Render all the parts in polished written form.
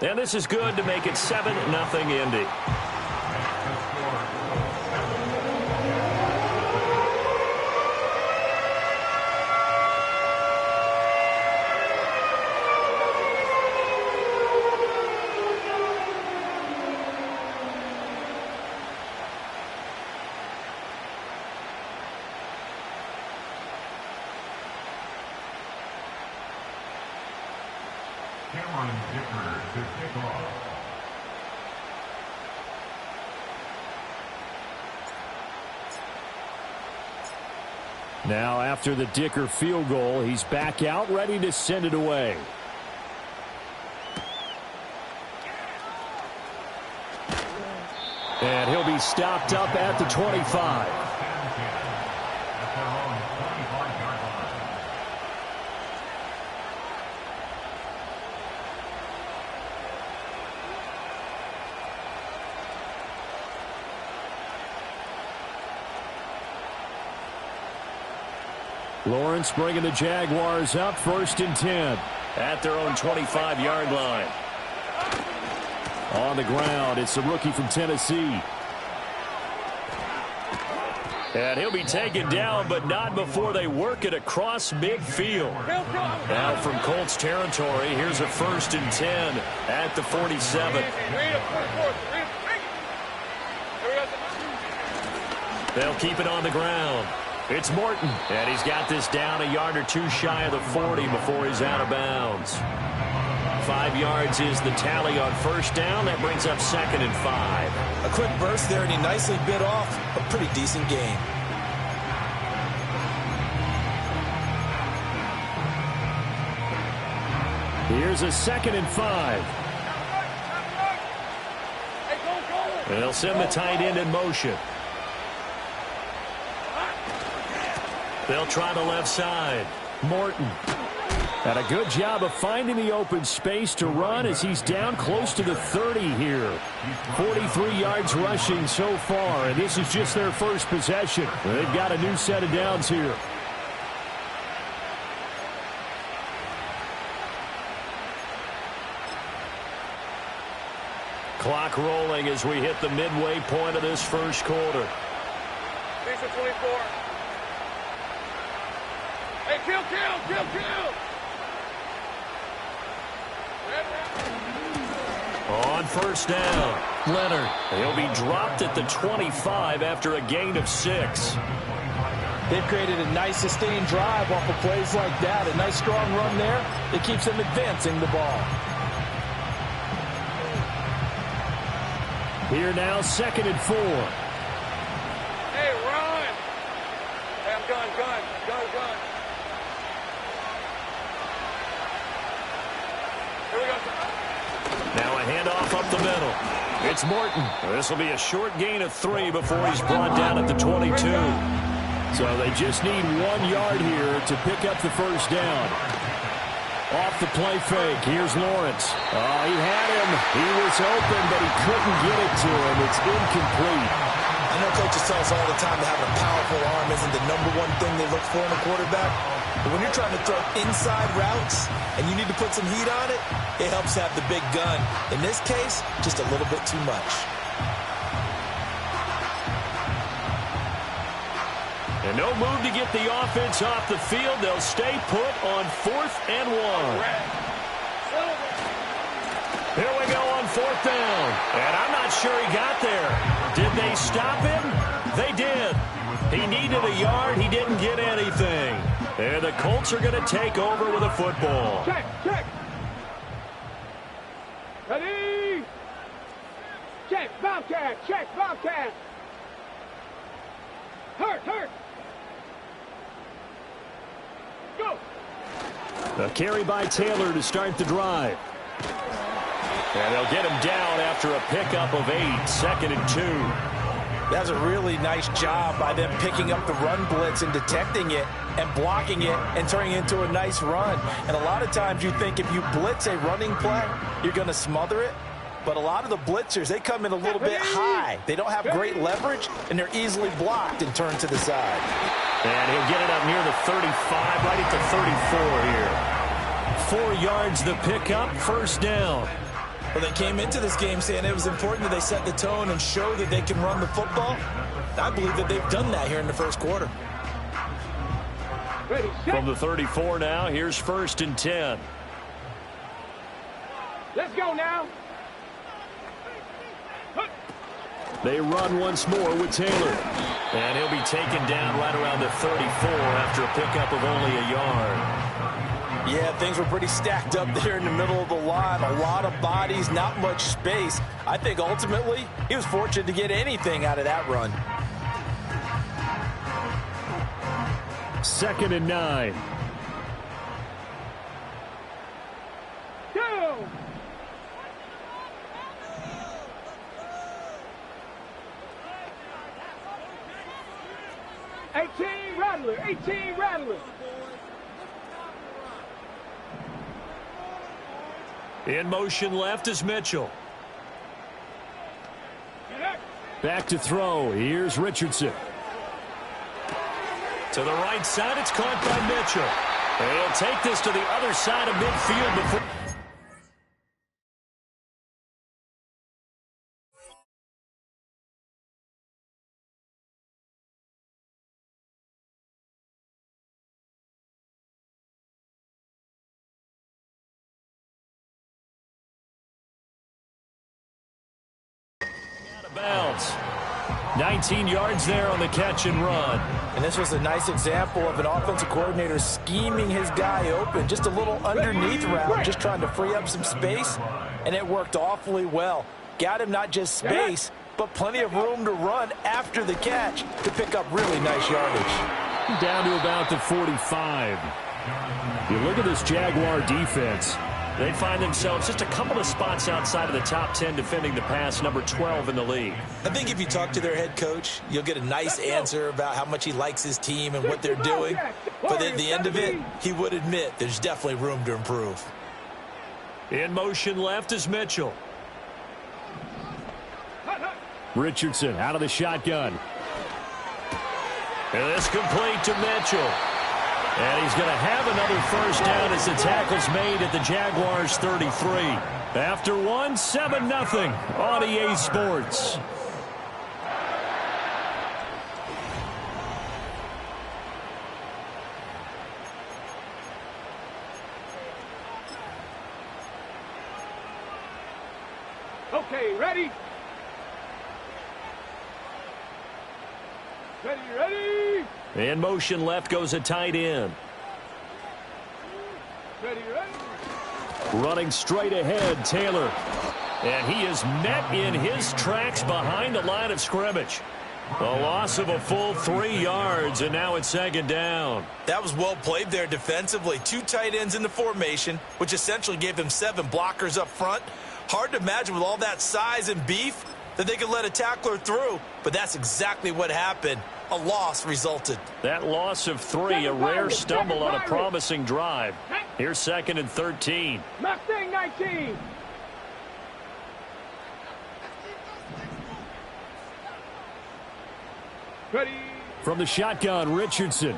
And this is good to make it 7-0 Indy. Now, after the Dicker field goal, he's back out, ready to send it away. And he'll be stopped up at the 25. Lawrence bringing the Jaguars up, 1st and 10 at their own 25-yard line. On the ground, it's the rookie from Tennessee. And he'll be taken down, but not before they work it across midfield. Now from Colts territory, here's a 1st and 10 at the 47. They'll keep it on the ground. It's Morton, and he's got this down a yard or two shy of the 40 before he's out of bounds. 5 yards is the tally on 1st down. That brings up 2nd and 5. A quick burst there, and he nicely bit off a pretty decent gain. Here's a 2nd and 5. And they'll send the tight end in motion. They'll try the left side. Morton. And a good job of finding the open space to run as he's down close to the 30 here. 43 yards rushing so far, and this is just their first possession. They've got a new set of downs here. Clock rolling as we hit the midway point of this first quarter. 24. Hey, kill! On 1st down, Leonard. He'll be dropped at the 25 after a gain of 6. They've created a nice sustained drive off of plays like that. A nice strong run there. It keeps them advancing the ball. Here now, 2nd and 4. Hey, run! Hey, I'm gun. Here we go. Now a handoff up the middle. It's Morton. This will be a short gain of 3 before he's brought down at the 22. So they just need 1 yard here to pick up the 1st down. Off the play fake. Here's Lawrence. Oh, he had him. He was open, but he couldn't get it to him. It's incomplete. I know coaches tell us all the time that having a powerful arm isn't the #1 thing they look for in a quarterback. But when you're trying to throw inside routes and you need to put some heat on it, it helps have the big gun. In this case, just a little bit too much. And no move to get the offense off the field. They'll stay put on 4th and 1. Here we go on 4th down. And I'm not sure he got there. Did they stop him? They did. He needed a yard. He didn't get anything. And the Colts are going to take over with a football. Check. Ready? Check, Bobcat. Hurt. Go. A carry by Taylor to start the drive. And they'll get him down after a pickup of 8, 2nd and 2. That's a really nice job by them picking up the run blitz and detecting it and blocking it and turning it into a nice run. And a lot of times you think if you blitz a running play, you're going to smother it. But a lot of the blitzers, they come in a little bit high. They don't have great leverage, and they're easily blocked and turned to the side. And he'll get it up near the 35, right at the 34 here. 4 yards the pickup, 1st down. Well, they came into this game saying it was important that they set the tone and show that they can run the football. I believe that they've done that here in the first quarter. From the 34 now, here's 1st and 10. Let's go now. They run once more with Taylor. And he'll be taken down right around the 34 after a pickup of only a yard. Yeah, things were pretty stacked up there in the middle of the line. A lot of bodies, not much space. I think ultimately he was fortunate to get anything out of that run. 2nd and 9. Go. 18 Rattler, 18 Rattler. In motion left is Mitchell. Back to throw. Here's Richardson. To the right side, it's caught by Mitchell. He'll take this to the other side of midfield before. Out of bounds. 19 yards there on the catch and run. And this was a nice example of an offensive coordinator scheming his guy open. Just a little underneath route, just trying to free up some space. And it worked awfully well. Got him not just space, but plenty of room to run after the catch to pick up really nice yardage. Down to about the 45. You look at this Jaguar defense. They find themselves just a couple of spots outside of the top 10 defending the pass, number 12 in the league. I think if you talk to their head coach, you'll get a nice answer about how much he likes his team and what they're doing. But at the end of it, he would admit there's definitely room to improve. In motion left is Mitchell. Richardson out of the shotgun. And this complete to Mitchell. And he's going to have another first down as the tackle's made at the Jaguars' 33. After one, 7-0 on EA Sports. Okay, ready? Ready? In motion left goes a tight end. Ready? Running straight ahead, Taylor. And he is met in his tracks behind the line of scrimmage. A loss of a full 3 yards, and now it's 2nd down. That was well played there defensively. 2 tight ends in the formation, which essentially gave them 7 blockers up front. Hard to imagine with all that size and beef that they could let a tackler through, but that's exactly what happened. A loss resulted. That loss of 3, a rare stumble on a promising drive. Here's 2nd and 13. Mustang 19. Ready? From the shotgun, Richardson.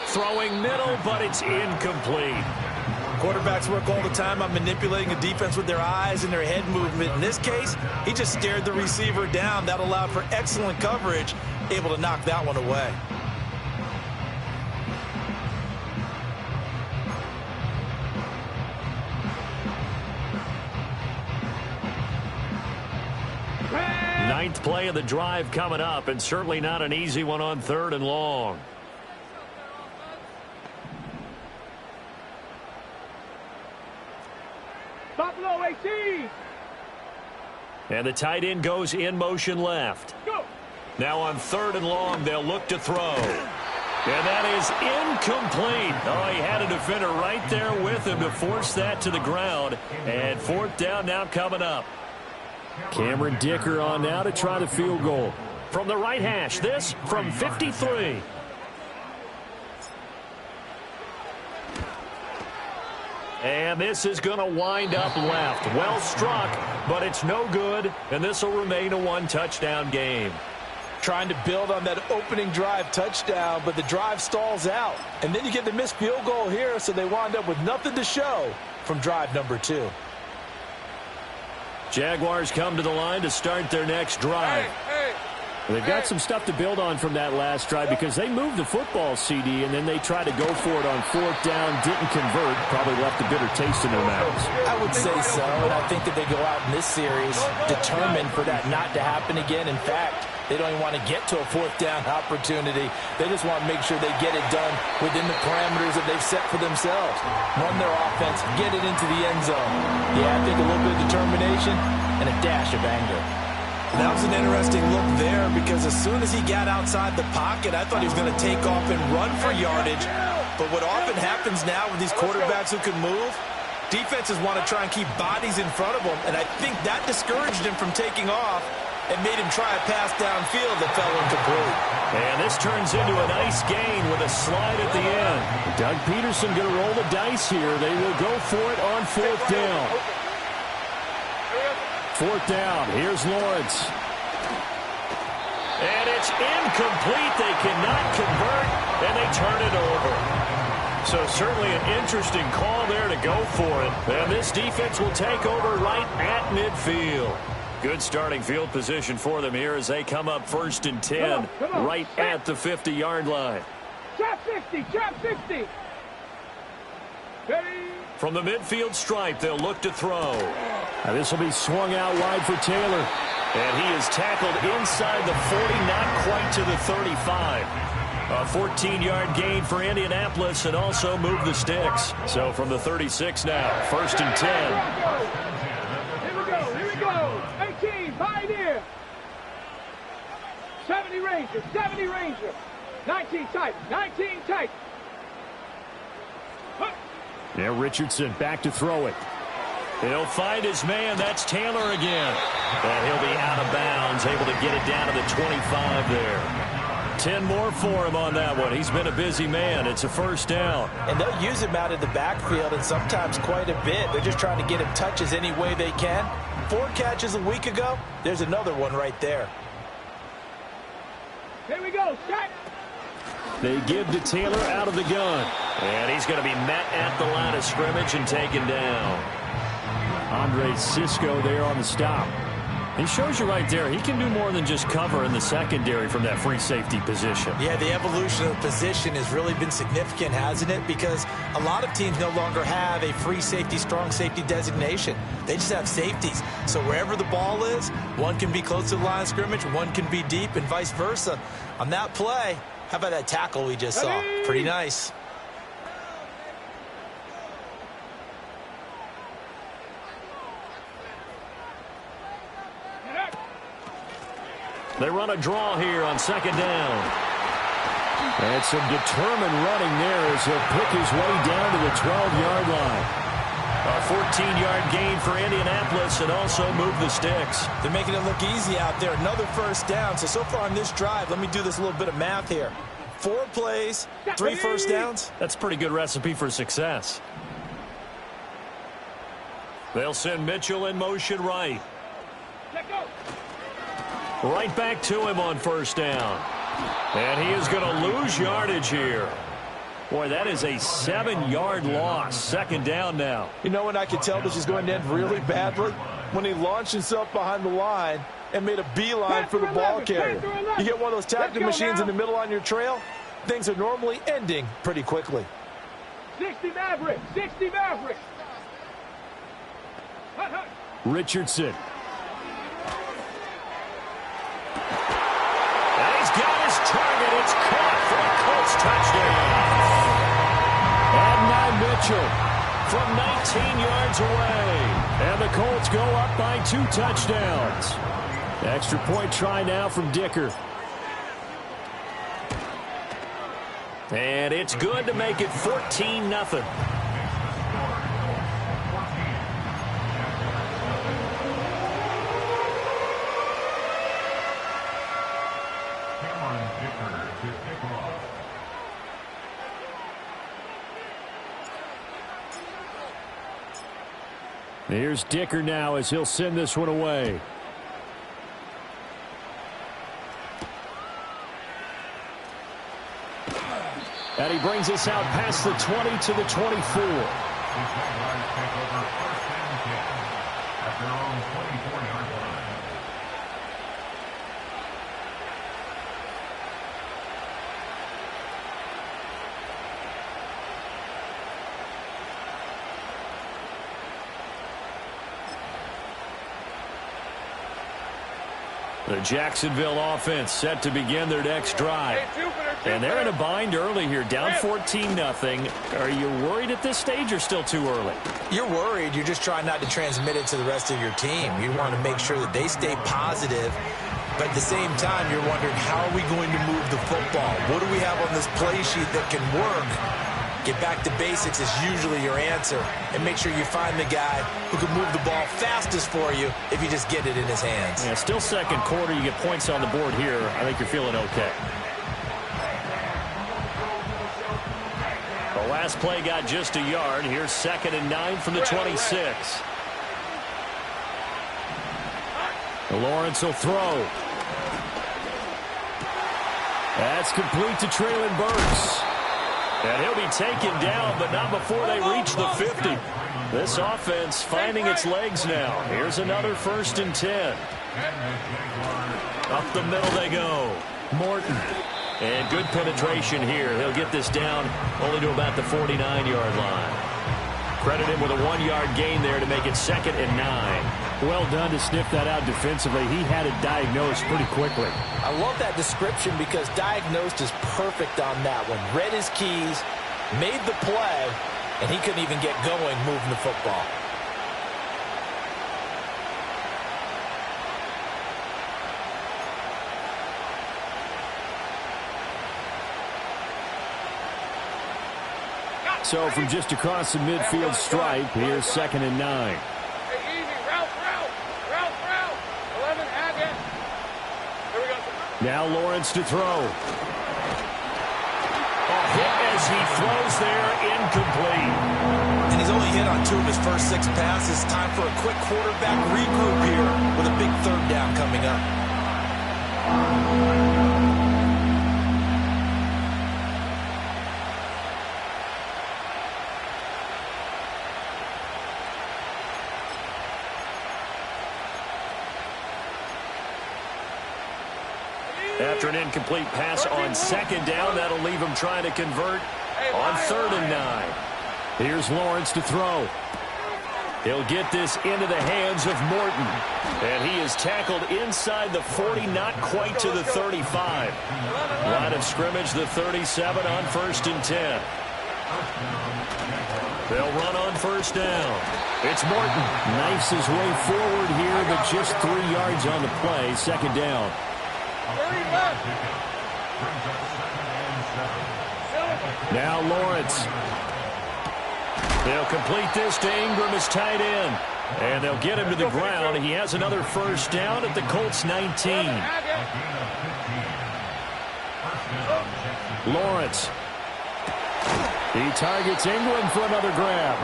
Throwing middle, but it's incomplete. Quarterbacks work all the time on manipulating a defense with their eyes and their head movement. In this case, he just stared the receiver down. That allowed for excellent coverage, able to knock that one away. Ninth play of the drive coming up, and certainly not an easy one on 3rd and long. Buffalo 18. And the tight end goes in motion left. Go. Now on 3rd and long, they'll look to throw. And that is incomplete. Oh, he had a defender right there with him to force that to the ground. And 4th down now coming up. Cameron Dicker on now to try the field goal. From the right hash, this from 53. And this is going to wind up left. Well struck, but it's no good, and this will remain a 1-touchdown game. Trying to build on that opening drive touchdown, but the drive stalls out. And then you get the missed field goal here, so they wind up with nothing to show from drive number 2. Jaguars come to the line to start their next drive. They've got some stuff to build on from that last drive because they moved the football, CD, and then they tried to go for it on 4th down, didn't convert, probably left a bitter taste in their mouths. I would say so, and I think that they go out in this series determined for that not to happen again. In fact, they don't even want to get to a 4th down opportunity. They just want to make sure they get it done within the parameters that they've set for themselves. Run their offense, get it into the end zone. Yeah, I think a little bit of determination and a dash of anger. That was an interesting look there because as soon as he got outside the pocket, I thought he was going to take off and run for yardage. But what often happens now with these quarterbacks who can move, defenses want to try and keep bodies in front of them, and I think that discouraged him from taking off and made him try a pass downfield that fell incomplete. And this turns into a nice gain with a slide at the end. Doug Peterson going to roll the dice here. They will go for it on 4th down. 4th down. Here's Lawrence. And it's incomplete. They cannot convert, and they turn it over. So certainly an interesting call there to go for it. And this defense will take over right at midfield. Good starting field position for them here as they come up 1st and 10, right at the 50-yard line. Trap 50, trap 50. Ready? From the midfield stripe, they'll look to throw. Now this will be swung out wide for Taylor. And he is tackled inside the 40, not quite to the 35. A 14-yard gain for Indianapolis and also move the sticks. So from the 36 now, 1st and 10. Here we go. 18, Pioneer. 70 Ranger, 70 Ranger. 19 tight, 19 tight. Now Richardson back to throw it. He'll find his man. That's Taylor again. And he'll be out of bounds, able to get it down to the 25 there. 10 more for him on that one. He's been a busy man. It's a 1st down. And they'll use him out of the backfield and sometimes quite a bit. They're just trying to get him touches any way they can. 4 catches a week ago. There's another one right there. Here we go. Set. They give to Taylor out of the gun. And he's going to be met at the line of scrimmage and taken down. Andre Cisco there on the stop. He shows you right there, he can do more than just cover in the secondary from that free safety position. Yeah, the evolution of the position has really been significant, hasn't it? Because a lot of teams no longer have a free safety, strong safety designation. They just have safeties. So wherever the ball is, one can be close to the line of scrimmage, one can be deep, and vice versa. On that play, how about that tackle we just saw? Pretty nice. They run a draw here on 2nd down. And some determined running there as he'll pick his way down to the 12-yard line. A 14-yard gain for Indianapolis and also move the sticks. They're making it look easy out there. Another 1st down. So far on this drive, let me do this little bit of math here. 4 plays, 3 1st downs. That's a pretty good recipe for success. They'll send Mitchell in motion right. Let go. Right back to him on 1st down. And he is going to lose yardage here. Boy, that is a 7-yard loss. 2nd down now. You know when I could tell this is going to end really badly? When he launched himself behind the line and made a beeline for the ball carrier. You get one of those tactic machines in the middle on your trail, things are normally ending pretty quickly. 60 Maverick, 60 Maverick. Richardson. And he's got his target. It's caught for a Colts touchdown. And now Mitchell from 19 yards away. And the Colts go up by 2 touchdowns. Extra point try now from Dicker. And it's good to make it 14-0. Here's Dicker now as he'll send this one away. And he brings us out past the 20 to the 24. Jaguars take over 1st and 10 at their own 24-yard line. The Jacksonville offense set to begin their next drive. And they're in a bind early here, down 14-0. Are you worried at this stage or still too early? You're worried. You're just trying not to transmit it to the rest of your team. You want to make sure that they stay positive. But at the same time, you're wondering, how are we going to move the football? What do we have on this play sheet that can work? Get back to basics is usually your answer. And make sure you find the guy who can move the ball fastest for you if you just get it in his hands. Yeah, still second quarter. You get points on the board here. I think you're feeling okay. The last play got just a yard. Here's 2nd and 9 from the 26. Lawrence will throw. That's complete to Traylon Burks. And he'll be taken down, but not before they reach the 50. This offense finding its legs now. Here's another 1st and 10. Up the middle they go. Morton. And good penetration here. He'll get this down only to about the 49-yard line. Credit him with a 1-yard gain there to make it 2nd and 9. Well done to sniff that out defensively. He had it diagnosed pretty quickly. I love that description because diagnosed is perfect on that one. Read his keys, made the play, and he couldn't even get going moving the football. So from just across the midfield stripe, here's 2nd and 9. Now Lawrence to throw. A hit as he throws there, incomplete. And he's only hit on 2 of his first 6 passes. Time for a quick quarterback regroup here with a big 3rd down coming up. After an incomplete pass on 2nd down, that'll leave him trying to convert on 3rd and 9. Here's Lawrence to throw. He'll get this into the hands of Morton. And he is tackled inside the 40, not quite to the 35. Line of scrimmage, the 37 on 1st and 10. They'll run on 1st down. It's Morton. Knifes his way forward here, but just 3 yards on the play. 2nd down. Now Lawrence. They'll complete this to Ingram as tight end. And they'll get him to the ground. He has another 1st down at the Colts 19. Lawrence. He targets Ingram for another grab.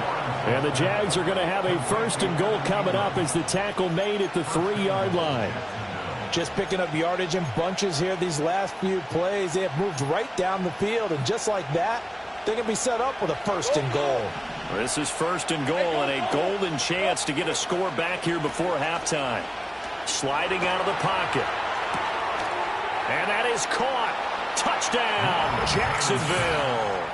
And the Jags are going to have a 1st and goal coming up as the tackle made at the 3-yard line. Just picking up yardage in bunches here these last few plays. They have moved right down the field, and just like that, they can be set up with a 1st and goal. This is 1st and goal and a golden chance to get a score back here before halftime. Sliding out of the pocket. And that is caught. Touchdown, Jacksonville.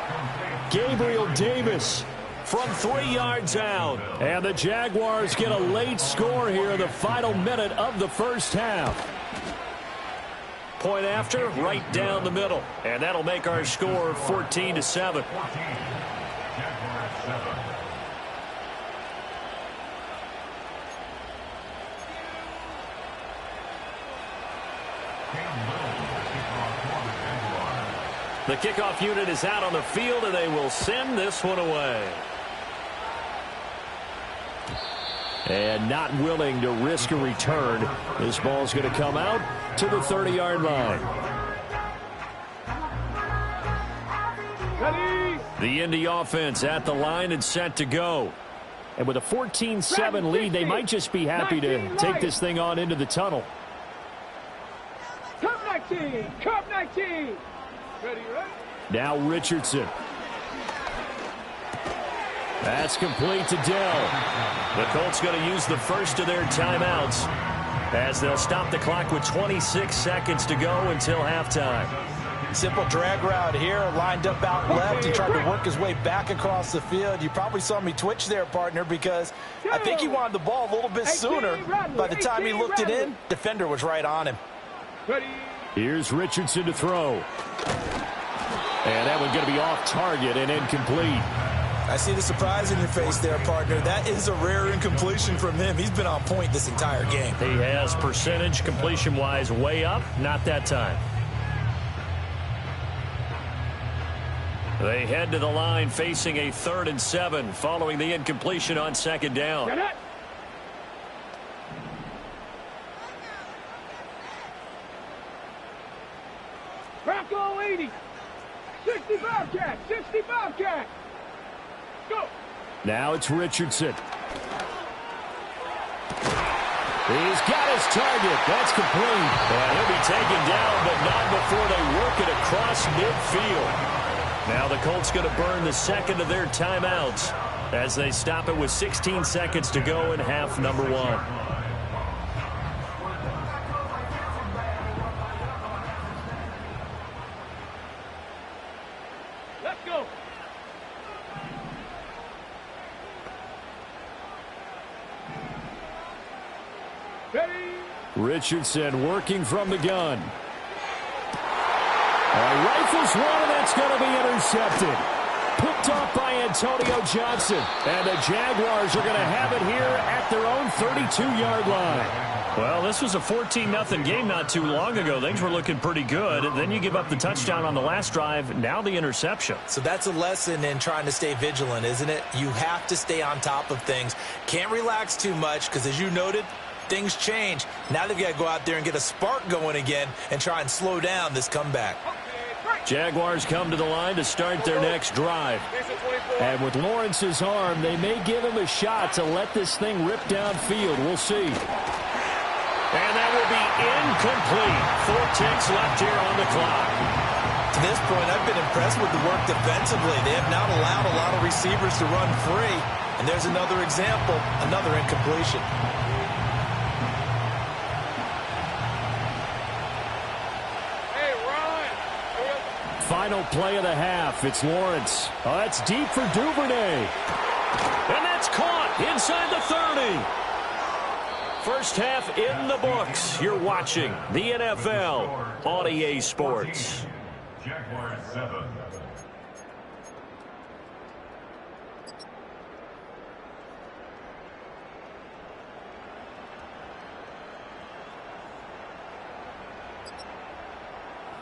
Gabriel Davis from 3 yards out. And the Jaguars get a late score here in the final minute of the 1st half. Point after, right down the middle. And that'll make our score 14-7. The kickoff unit is out on the field, and they will send this one away. And not willing to risk a return. This ball's going to come out to the 30-yard line. The Indy offense at the line and set to go. And with a 14-7 lead, they might just be happy to take this thing on into the tunnel. Cup 19! Cup 19! Ready, ready? Now Richardson. That's complete to Dell. The Colts going to use the first of their timeouts as they'll stop the clock with 26 seconds to go until halftime. Simple drag route here, lined up out left. He tried to work his way back across the field. You probably saw me twitch there, partner, because I think he wanted the ball a little bit sooner. By the time he looked it in, defender was right on him. Here's Richardson to throw. And that one's going to be off target and incomplete. I see the surprise in your face there, partner. That is a rare incompletion from him. He's been on point this entire game. He has percentage completion-wise way up, not that time. They head to the line facing a 3rd and 7 following the incompletion on 2nd down. Bronco 80. 65 cat. 65 cat. Go. Now it's Richardson. He's got his target. That's complete. And he'll be taken down, but not before they work it across midfield. Now the Colts going to burn the second of their timeouts as they stop it with 16 seconds to go in half number 1. Let's go. Ready. Richardson working from the gun. Rifles one, and that's going to be intercepted. Picked off by Antonio Johnson. And the Jaguars are going to have it here at their own 32-yard line. Well, this was a 14-0 game not too long ago. Things were looking pretty good. Then you give up the touchdown on the last drive. Now the interception. So that's a lesson in trying to stay vigilant, isn't it? You have to stay on top of things. Can't relax too much because, as you noted, things change. Now they've got to go out there and get a spark going again and try and slow down this comeback. Jaguars come to the line to start their next drive. And with Lawrence's arm, they may give him a shot to let this thing rip downfield. We'll see. And that will be incomplete. 4 ticks left here on the clock. To this point, I've been impressed with the work defensively. They have not allowed a lot of receivers to run free. And there's another example, another incompletion. Final play of the half. It's Lawrence. Oh, that's deep for Duvernay. And that's caught inside the 30. First half in the books. You're watching the NFL on EA Sports. Jaguars 7.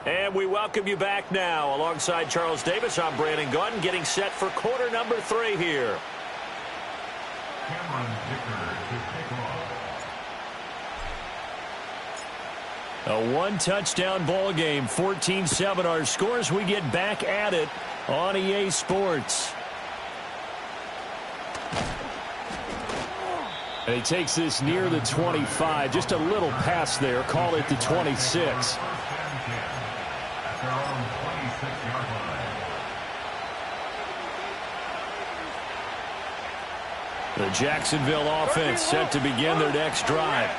And we welcome you back now. Alongside Charles Davis, I'm Brandon Gunn, getting set for quarter number 3 here. Cameron Dicker to kick off. A one-touchdown ball game, 14-7 our scores. We get back at it on EA Sports. And he takes this near the 25. Just a little pass there. Call it the 26. Their own 26-yard line. The Jacksonville offense set to begin their next drive.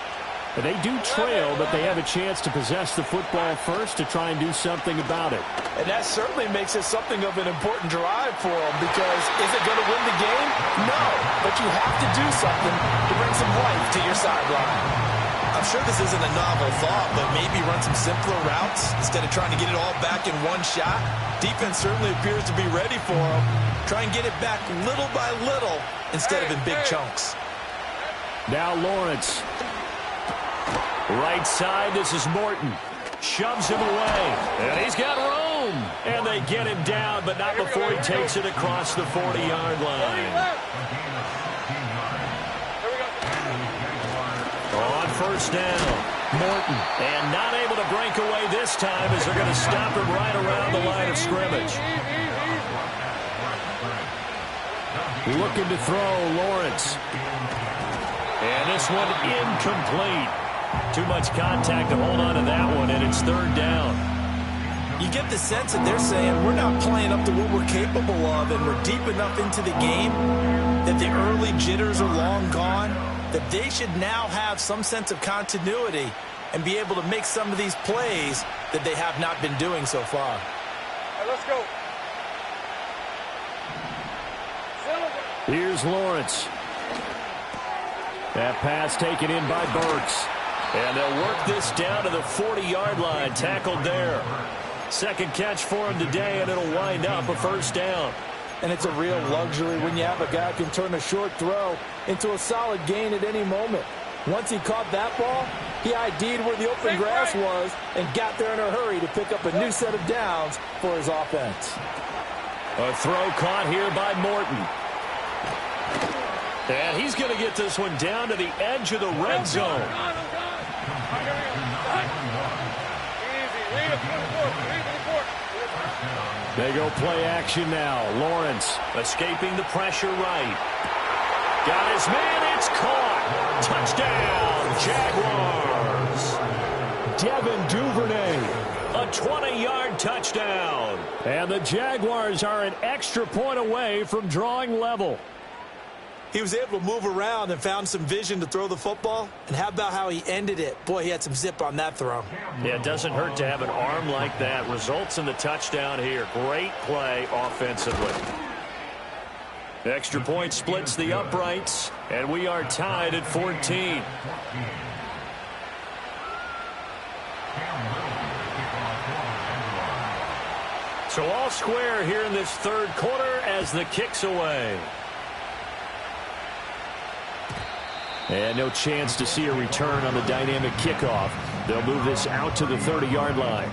They do trail, but they have a chance to possess the football first to try and do something about it. And that certainly makes it something of an important drive for them, because is it going to win the game? No, but you have to do something to bring some life to your sideline. I'm sure this isn't a novel thought, but maybe run some simpler routes instead of trying to get it all back in one shot. Defense certainly appears to be ready for them. Try and get it back little by little instead of in big chunks. Now Lawrence. Right side, this is Morton. Shoves him away. And he's got room. And they get him down, but not before he takes it across the 40-yard line. On first down, Morton. And not able to break away this time as they're going to stop him right around the line of scrimmage. Looking to throw, Lawrence. And this one incomplete. Too much contact to hold on to that one, and it's third down. You get the sense that they're saying we're not playing up to what we're capable of, and we're deep enough into the game that the early jitters are long gone, that they should now have some sense of continuity and be able to make some of these plays that they have not been doing so far. All right, let's go. Here's Lawrence. That pass taken in by Burks. And they'll work this down to the 40-yard line, tackled there. Second catch for him today, and it'll wind up a first down. And it's a real luxury when you have a guy who can turn a short throw into a solid gain at any moment. Once he caught that ball, he ID'd where the open grass was and got there in a hurry to pick up a new set of downs for his offense. A throw caught here by Morton. And he's going to get this one down to the edge of the red zone. They go play action now. Lawrence escaping the pressure right. Got his man. It's caught. Touchdown, Jaguars. Devin Duvernay. A 20-yard touchdown. And the Jaguars are an extra point away from drawing level. He was able to move around and found some vision to throw the football. And how about how he ended it? Boy, he had some zip on that throw. Yeah, it doesn't hurt to have an arm like that. Results in the touchdown here. Great play offensively. The extra point splits the uprights, and we are tied at 14. So all square here in this third quarter as the kick's away. And no chance to see a return on the dynamic kickoff. They'll move this out to the 30-yard line.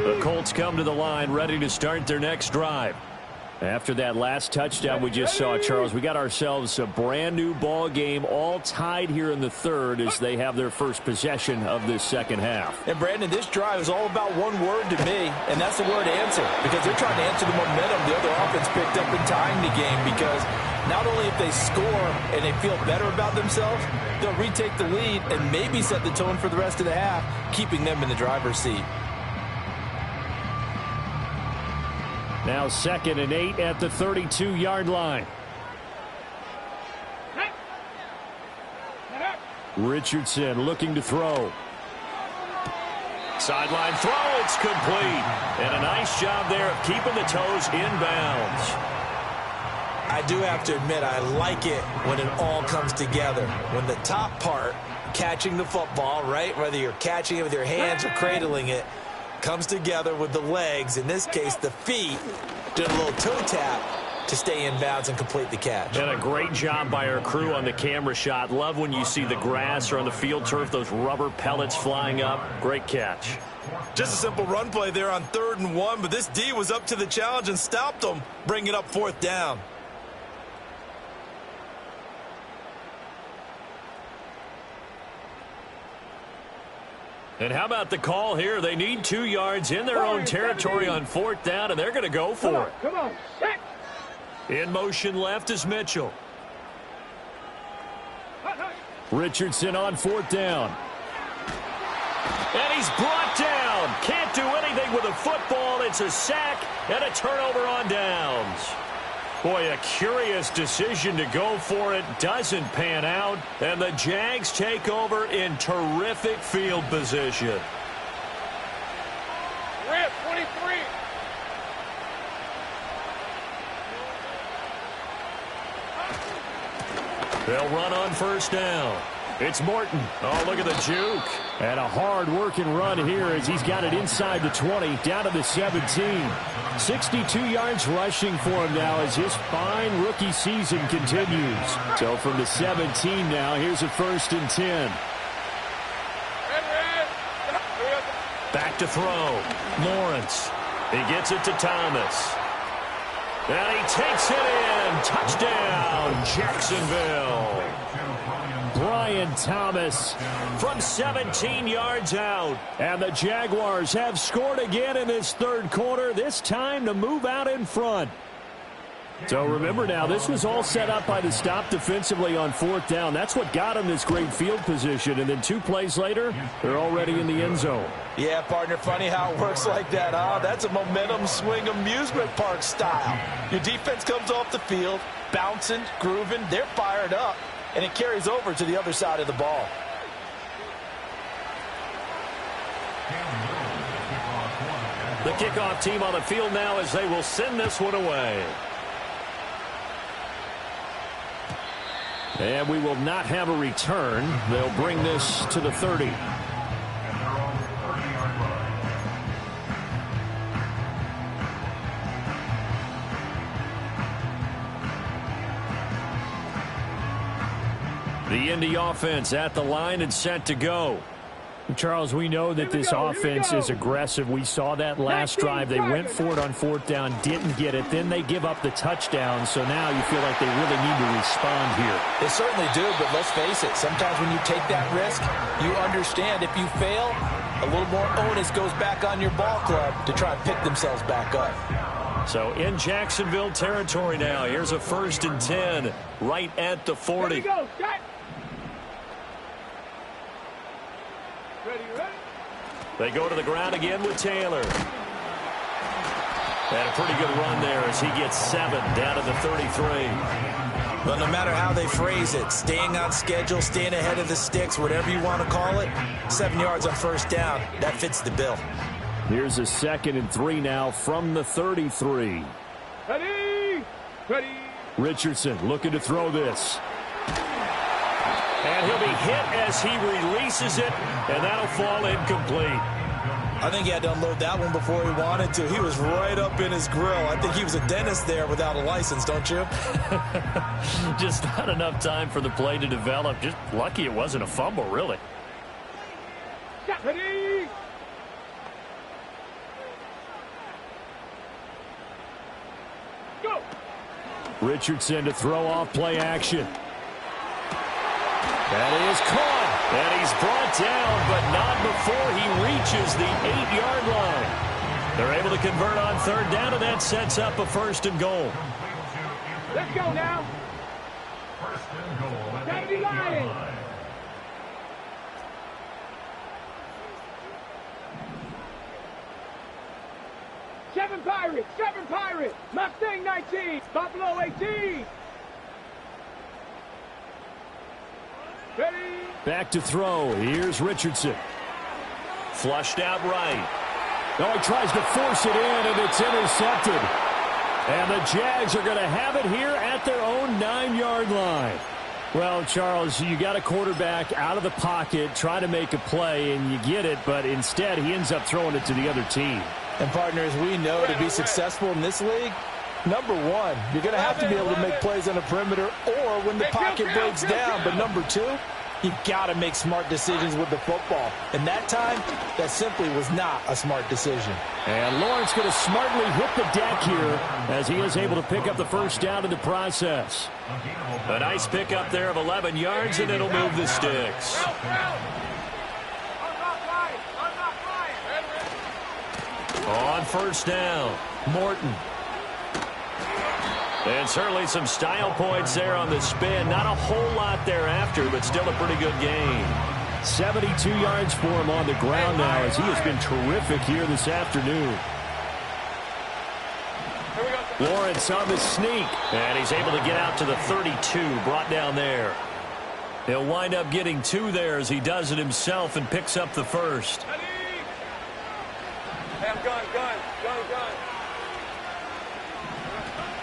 The Colts come to the line ready to start their next drive. After that last touchdown we just saw, Charles, we got ourselves a brand new ball game, all tied here in the third as they have their first possession of this second half. And Brandon, this drive is all about one word to me, and that's the word answer, because they're trying to answer the momentum the other offense picked up in tying the game, because not only if they score and they feel better about themselves, they'll retake the lead and maybe set the tone for the rest of the half, keeping them in the driver's seat. Now 2nd and 8 at the 32-yard line. Richardson looking to throw. Sideline throw, it's complete. And a nice job there of keeping the toes inbounds. I do have to admit, I like it when it all comes together. When the top part, catching the football, right, whether you're catching it with your hands or cradling it, comes together with the legs, in this case the feet, did a little toe tap to stay in bounds and complete the catch. And a great job by our crew on the camera shot. Love when you see the grass or on the field turf, those rubber pellets flying up. Great catch. Just a simple run play there on 3rd and 1, but this D was up to the challenge and stopped them, bringing up 4th down. And how about the call here? They need 2 yards in their own territory on 4th down, and they're going to go for it. Come on, set. In motion left is Mitchell. Richardson on 4th down. And he's brought down. Can't do anything with a football. It's a sack and a turnover on downs. Boy, a curious decision to go for it. Doesn't pan out. And the Jags take over in terrific field position. Rip, 23. They'll run on 1st down. It's Morton. Oh, look at the juke. And a hard-working run here as he's got it inside the 20, down to the 17. 62 yards rushing for him now as his fine rookie season continues. So from the 17 now, here's a 1st and 10. Back to throw. Lawrence. He gets it to Thomas. And he takes it in. Touchdown, Jacksonville. Brian Thomas from 17 yards out. And the Jaguars have scored again in this third quarter, this time to move out in front. So remember now, this was all set up by the stop defensively on 4th down. That's what got them this great field position. And then 2 plays later, they're already in the end zone. Yeah, partner, funny how it works like that, huh? That's a momentum swing amusement park style. Your defense comes off the field, bouncing, grooving, they're fired up, and it carries over to the other side of the ball. The kickoff team on the field now as they will send this one away. And we will not have a return. They'll bring this to the 30. The Indy offense at the line and set to go. Charles, we know that this offense is aggressive. We saw that last drive. They went for it on 4th down, didn't get it. Then they give up the touchdown. So now you feel like they really need to respond here. They certainly do, but let's face it. Sometimes when you take that risk, you understand if you fail, a little more onus goes back on your ball club to try and pick themselves back up. So in Jacksonville territory now. Here's a 1st and 10 right at the 40. Here we go, set. Ready, ready. They go to the ground again with Taylor. And a pretty good run there as he gets 7 down to the 33. Well, no matter how they phrase it, staying on schedule, staying ahead of the sticks, whatever you want to call it, 7 yards on 1st down, that fits the bill. Here's a 2nd and 3 now from the 33. Ready, ready. Richardson looking to throw this. And he'll be hit as he releases it, and that'll fall incomplete. I think he had to unload that one before he wanted to. He was right up in his grill. I think he was a dentist there without a license, don't you? Just not enough time for the play to develop. Just lucky it wasn't a fumble, really. Ready. Go. Richardson to throw off play action. That is caught. And he's brought down, but not before he reaches the 8-yard line. They're able to convert on 3rd down, and that sets up a 1st and goal. Let's go now. 1st and goal at the 70 Lions. line. Seven Pirates. Mustang 19. Buffalo 18. Ready. Back to throw. Here's Richardson. Flushed out right. Oh, he tries to force it in, and it's intercepted. And the Jags are going to have it here at their own 9-yard line. Well, Charles, you got a quarterback out of the pocket, trying to make a play, and you get it, but instead he ends up throwing it to the other team. And partners, we know to be successful in this league, number one, you're going to have to be able to make plays on the perimeter or when the pocket breaks down. But number two, you got to make smart decisions with the football. And that time, that simply was not a smart decision. And Lawrence going to smartly hit the deck here as he is able to pick up the 1st down in the process. A nice pickup there of 11 yards, and it'll move the sticks. On 1st down, Morton. And certainly some style points there on the spin. Not a whole lot thereafter, but still a pretty good gain. 72 yards for him on the ground now as he has been terrific here this afternoon. Lawrence on the sneak, and he's able to get out to the 32, brought down there. He'll wind up getting 2 there as he does it himself and picks up the 1st.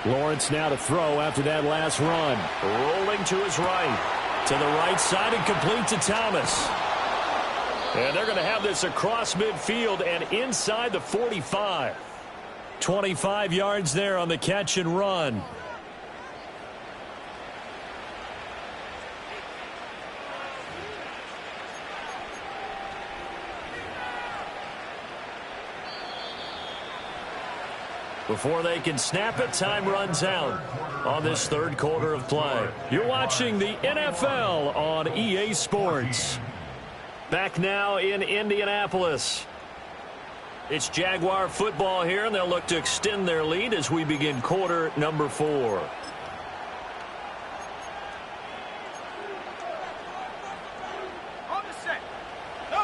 Lawrence now to throw after that last run. Rolling to his right. To the right side and complete to Thomas. And they're going to have this across midfield and inside the 45. 25 yards there on the catch and run. Before they can snap it, time runs out on this 3rd quarter of play. You're watching the NFL on EA Sports. Back now in Indianapolis. It's Jaguar football here, and they'll look to extend their lead as we begin quarter number 4. On the set. Go!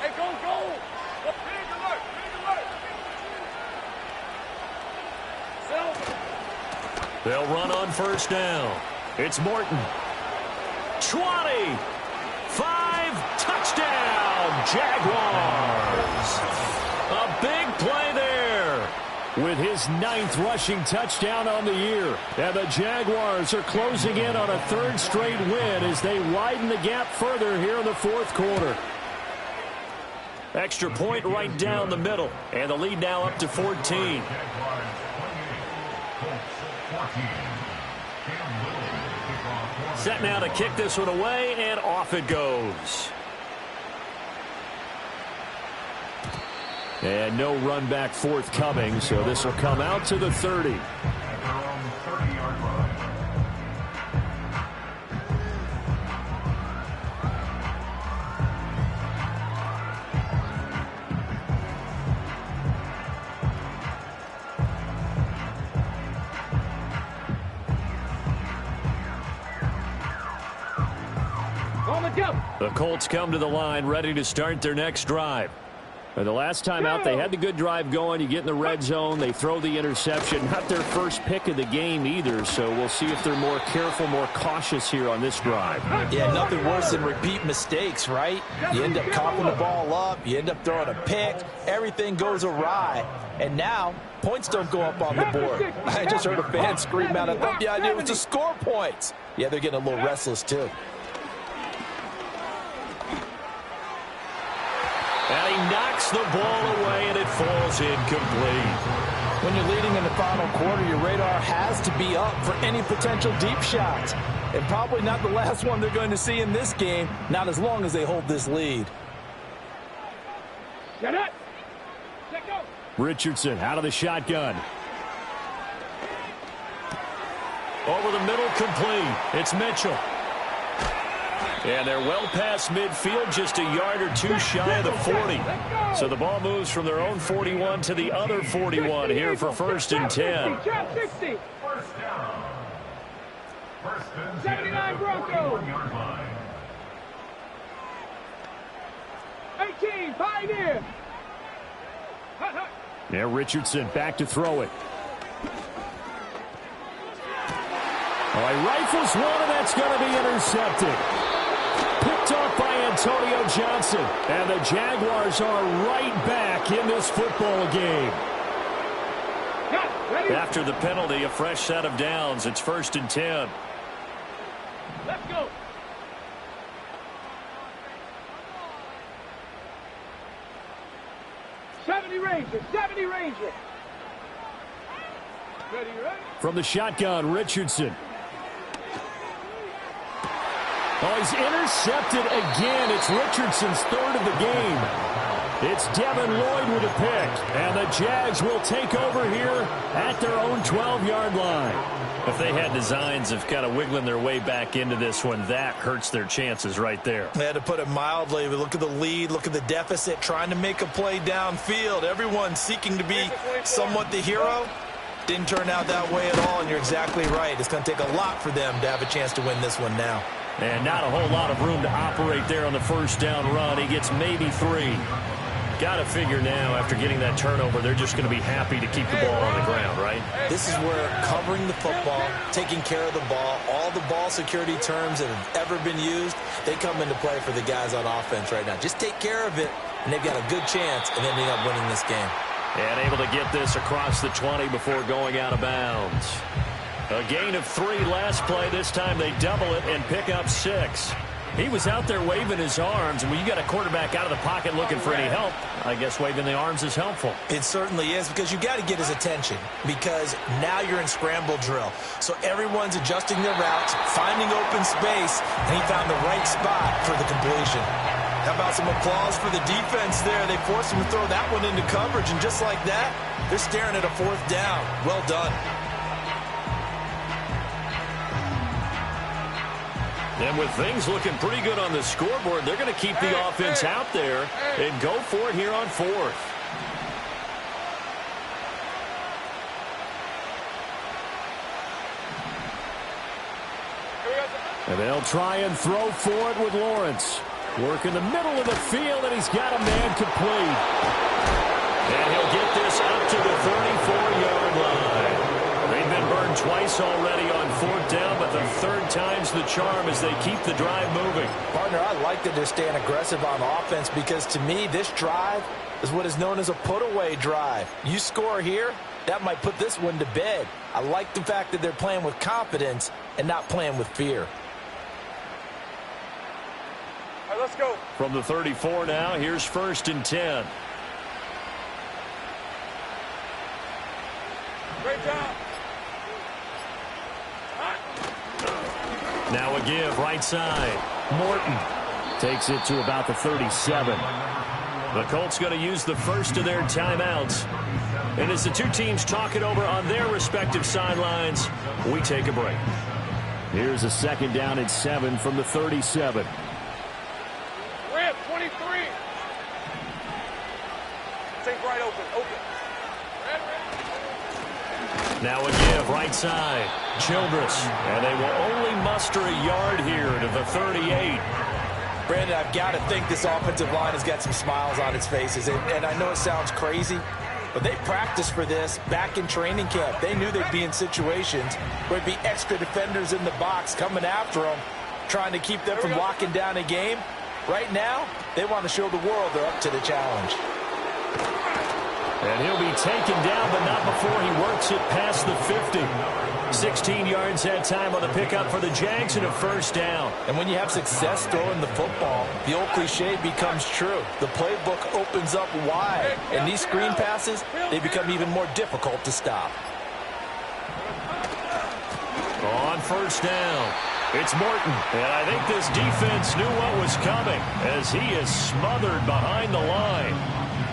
Hey, go! Big alert! Silver. They'll run on first down. It's Morton. 20. 5. Touchdown, Jaguars. A big play there. With his 9th rushing touchdown on the year. And the Jaguars are closing in on a 3rd straight win as they widen the gap further here in the 4th quarter. Extra point right down the middle. And the lead now up to 14. Set now to kick this one away, and off it goes. And no run back forthcoming, so this will come out to the 30. The Colts come to the line ready to start their next drive. The last time out, they had the good drive going. You get in the red zone, they throw the interception. Not their first pick of the game either, so we'll see if they're more careful, more cautious here on this drive. Yeah, nothing worse than repeat mistakes, right? You end up coughing the ball up, you end up throwing a pick, everything goes awry, and now points don't go up on the board. I just heard a fan scream out, I thought the idea was to score points. Yeah, they're getting a little restless too. And he knocks the ball away, and it falls incomplete. When you're leading in the final quarter, your radar has to be up for any potential deep shots. And probably not the last one they're going to see in this game, not as long as they hold this lead. Get it! Let go! Richardson out of the shotgun. Over the middle, complete. It's Mitchell. And they're well past midfield, just a yard or two shy of the 40. So the ball moves from their own 41 to the other 41 here for 1st and 10. 60. 79 Broncos. 18 Pioneer. Now Richardson back to throw it. Oh, he rifles one, and that's going to be intercepted. Picked off by Antonio Johnson. And the Jaguars are right back in this football game. After the penalty, a fresh set of downs. It's 1st and 10. Let's go. '70 Ranger. Ready? From the shotgun, Richardson. Oh, he's intercepted again. It's Richardson's 3rd of the game. It's Devin Lloyd with a pick. And the Jags will take over here at their own 12-yard line. If they had designs of kind of wiggling their way back into this one, that hurts their chances right there. They had to put it mildly. Look at the lead, look at the deficit, trying to make a play downfield. Everyone seeking to be somewhat the hero. Didn't turn out that way at all, and you're exactly right. It's going to take a lot for them to have a chance to win this one now. And not a whole lot of room to operate there on the first down run. He gets maybe 3. Got to figure now, after getting that turnover, they're just going to be happy to keep the ball on the ground, right? This is where covering the football, taking care of the ball, all the ball security terms that have ever been used, they come into play for the guys on offense right now. Just take care of it, and they've got a good chance of ending up winning this game. And able to get this across the 20 before going out of bounds. A gain of 3 last play. This time they double it and pick up 6. He was out there waving his arms, and when you got a quarterback out of the pocket looking for any help, I guess waving the arms is helpful. It certainly is, because you got to get his attention, because now you're in scramble drill. So everyone's adjusting their routes, finding open space, and he found the right spot for the completion. How about some applause for the defense there? They forced him to throw that one into coverage, and just like that, they're staring at a 4th down. Well done. And with things looking pretty good on the scoreboard, they're going to keep the offense out there and go for it here on 4th. And they'll try and throw for it with Lawrence. Work in the middle of the field, and he's got a man complete. And he'll get this up to the 34-yard line. They've been burned twice already on 4th down, but the 3rd time's the charm as they keep the drive moving. Partner, I like that they're staying aggressive on offense because, to me, this drive is what is known as a put-away drive. You score here, that might put this one to bed. I like the fact that they're playing with confidence and not playing with fear. All right, let's go. From the 34 now, here's 1st and 10. Great job. Now a give right side. Morton Takes it to about the 37. The Colts going to use the first of their timeouts. And as the two teams talk it over on their respective sidelines, we take a break. Here's a 2nd down and 7 from the 37. Red, 23. Take right open. Red. Now a give right side. Childress. And they will only muster a yard here to the 38. Brandon, I've got to think this offensive line has got some smiles on its faces. And I know it sounds crazy, but they practiced for this back in training camp. They knew they'd be in situations where there'd be extra defenders in the box coming after them, trying to keep them from locking down a game. Right now, they want to show the world they're up to the challenge. And he'll be taken down, but not before he works it past the 50. 16 yards that time on the pickup for the Jags and a 1st down. And when you have success throwing the football, the old cliche becomes true. The playbook opens up wide, and these screen passes, they become even more difficult to stop. On 1st down, it's Morton. And I think this defense knew what was coming as he is smothered behind the line.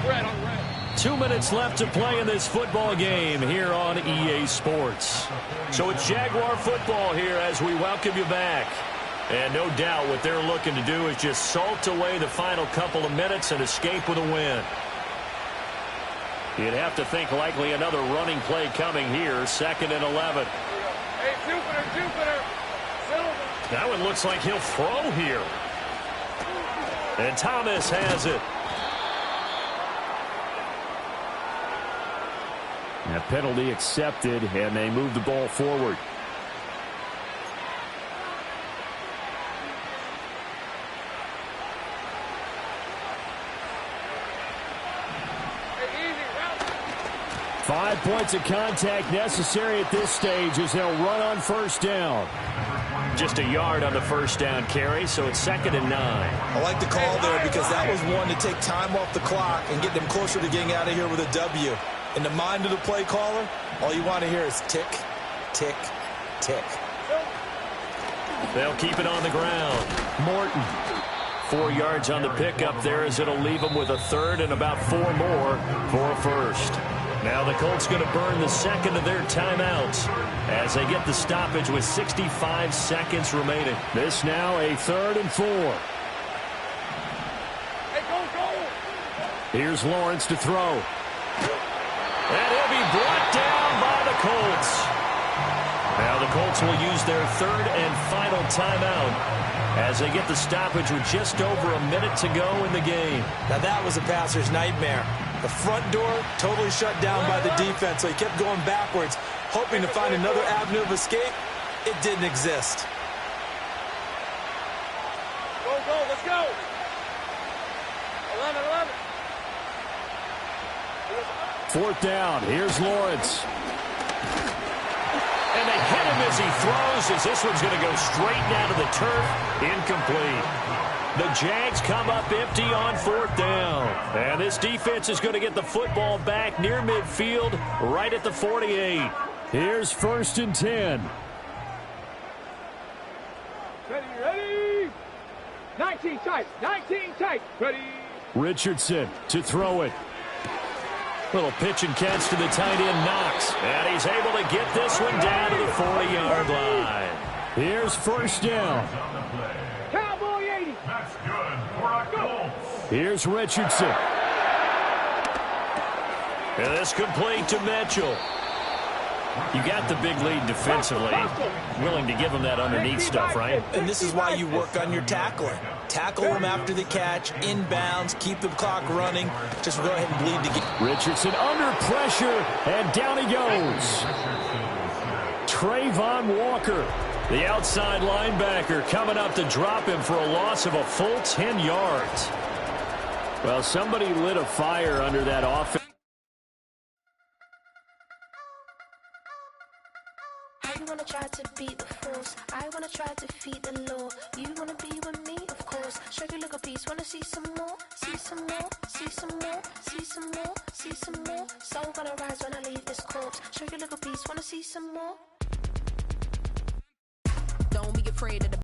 Red on red. 2 minutes left to play in this football game here on EA Sports. So it's Jaguar football here as we welcome you back. And no doubt what they're looking to do is just salt away the final couple of minutes and escape with a win. You'd have to think likely another running play coming here, 2nd and 11. Hey, Jupiter. Silver. That one looks like he'll throw here. And Thomas has it. That penalty accepted, and they move the ball forward. Hey, easy. 5 points of contact necessary at this stage as they'll run on 1st down. Just a yard on the 1st down carry, so it's 2nd and 9. I like the call there because that was one to take time off the clock and get them closer to getting out of here with a W. In the mind of the play caller, all you want to hear is tick, tick, tick. They'll keep it on the ground. Morton. 4 yards on the pickup there as it'll leave them with a 3rd and about 4 more for a 1st. Now the Colts going to burn the 2nd of their timeouts as they get the stoppage with 65 seconds remaining. This now a 3rd and 4. Hey, go. Here's Lawrence to throw. And he'll be brought down by the Colts. Now the Colts will use their 3rd and final timeout as they get the stoppage with just over a minute to go in the game. Now that was a passer's nightmare. The front door totally shut down by the defense, so he kept going backwards, hoping to find another avenue of escape. It didn't exist. Go, let's go. 11. 4th down. Here's Lawrence. And they hit him as he throws, as this one's going to go straight down to the turf. Incomplete. The Jags come up empty on 4th down. And this defense is going to get the football back near midfield, right at the 48. Here's 1st and 10. Ready. 19 tight. Ready. Richardson to throw it. Little pitch and catch to the tight end, Knox. And he's able to get this one down to the 40-yard line. Here's first down. Cowboy 80. That's good for a Colts. Here's Richardson. And this complete to Mitchell. You got the big lead defensively. Willing to give him that underneath stuff, right? And this is why you work on your tackling. Tackle them after the catch, inbounds, keep the clock running. Just go ahead and bleed to get. Richardson under pressure, and down he goes. Trayvon Walker, the outside linebacker, coming up to drop him for a loss of a full 10 yards. Well, somebody lit a fire under that offense. I wanna try to beat the force. I wanna try to defeat the law. You wanna be with me, of course. Show you look a piece. Wanna see some more? See some more? See some more? See some more? See some more? Soul gonna rise when I leave this corpse. Show you look a piece. Wanna see some more? Don't be afraid of the